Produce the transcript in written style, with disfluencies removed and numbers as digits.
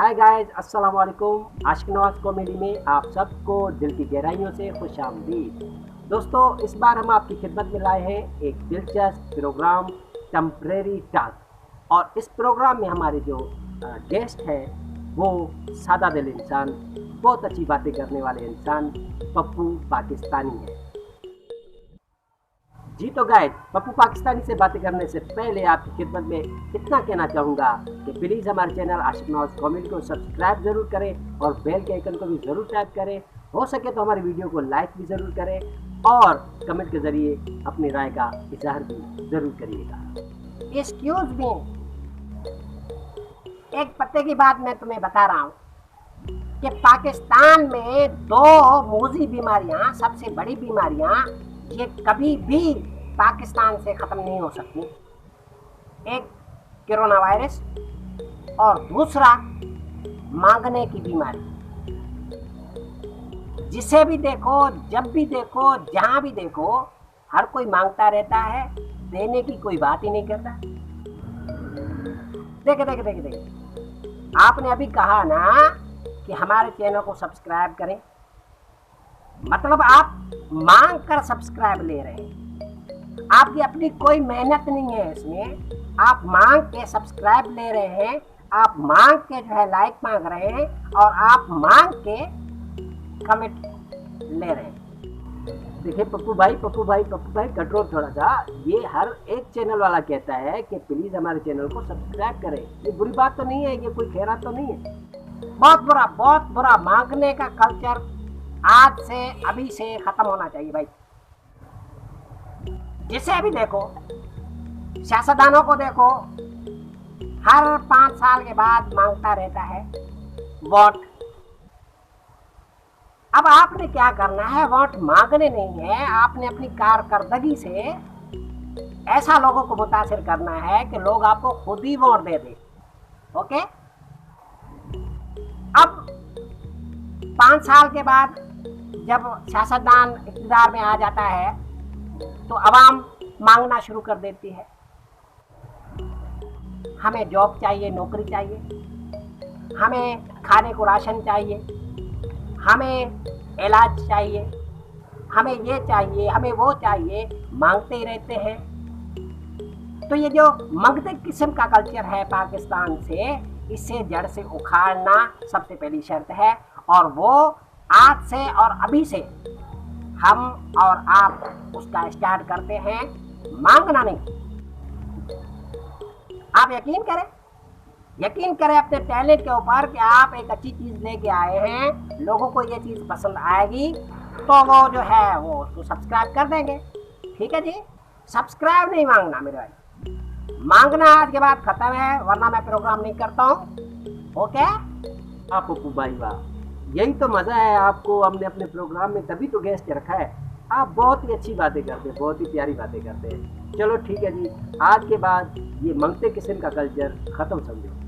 Hi guys, अस्सलाम वालेकुम। आशिक Nawaz comedy में आप सबको दिल की गहराइयों से खुशामदीद। दोस्तों, इस बार हम आपकी खिदमत में लाए हैं एक दिलचस्प प्रोग्राम टेम्परेरी टॉक। और इस प्रोग्राम में हमारे जो गेस्ट हैं वो सादा दिल इंसान, बहुत अच्छी बातें करने वाले इंसान पप्पू पाकिस्तानी है। जी तो गाइस, पप्पू पाकिस्तानी से बातें करने से पहले आपकी खिदमत में इतना कहना चाहूँगा कि प्लीज़ हमारे चैनल आशिक नवाज कॉमेडी को सब्सक्राइब ज़रूर करें और बेल के आइकन को भी ज़रूर टैप करें। हो सके तो हमारी वीडियो को लाइक भी ज़रूर करें और कमेंट के ज़रिए अपनी राय का इजहार भी ज़रूर करिएगा। एक्सक्यूज़ मी, एक पते की बात मैं तुम्हें बता रहा हूँ कि पाकिस्तान में दो मूजी बीमारियाँ, सबसे बड़ी बीमारियाँ, ये कभी भी पाकिस्तान से ख़त्म नहीं हो सकती। एक कोरोना वायरस और दूसरा मांगने की बीमारी। जिसे भी देखो, जब भी देखो, जहाँ भी देखो, हर कोई मांगता रहता है, देने की कोई बात ही नहीं करता। देखे आपने अभी कहा ना कि हमारे चैनल को सब्सक्राइब करें, मतलब आप मांग कर सब्सक्राइब ले रहे हैं। आपकी अपनी कोई मेहनत नहीं है इसमें, आप मांग के सब्सक्राइब ले रहे हैं, आप मांग के जो है लाइक मांग रहे हैं और आप मांग के कमेंट ले रहे हैं। देखिए पप्पू भाई कंट्रोल थोड़ा सा। ये हर एक चैनल वाला कहता है कि प्लीज हमारे चैनल को सब्सक्राइब करें। ये बुरी बात तो नहीं है, ये कोई खैरात तो नहीं है। बहुत बुरा मांगने का कल्चर आज से, अभी से खत्म होना चाहिए भाई। जिसे भी देखो, सियासतदानों को देखो, हर 5 साल के बाद मांगता रहता है वोट। अब आपने क्या करना है, वोट मांगने नहीं है, आपने अपनी कारकर्दगी से ऐसा लोगों को मुतासिर करना है कि लोग आपको खुद ही वोट दे दे। ओके, अब 5 साल के बाद जब सियासतदान इक़्तिदार में आ जाता है तो अवाम मांगना शुरू कर देती है। हमें जॉब चाहिए, नौकरी चाहिए, हमें खाने को राशन चाहिए, हमें इलाज चाहिए, हमें ये चाहिए, हमें वो चाहिए, मांगते ही रहते हैं। तो ये जो मंगते किस्म का कल्चर है पाकिस्तान से, इससे जड़ से उखाड़ना सबसे पहली शर्त है। और वो आज से और अभी से हम और आप उसका स्टार्ट करते हैं, मांगना नहीं। आप यकीन करें अपने टैलेंट के ऊपर कि आप एक अच्छी चीज़ लेके आए हैं, लोगों को ये चीज़ पसंद आएगी तो वो जो है वो उसको सब्सक्राइब कर देंगे। ठीक है जी, सब्सक्राइब नहीं मांगना मेरे भाई, मांगना आज के बाद खत्म है, वरना मैं प्रोग्राम नहीं करता हूँ। ओके आप पप्पू भाई, वाह, यही तो मज़ा है। आपको हमने अपने प्रोग्राम में तभी तो गेस्ट रखा है। आप बहुत ही अच्छी बातें करते हैं, बहुत ही प्यारी बातें करते हैं। चलो ठीक है जी, आज के बाद ये मंगते किस्म का कल्चर ख़त्म समझो।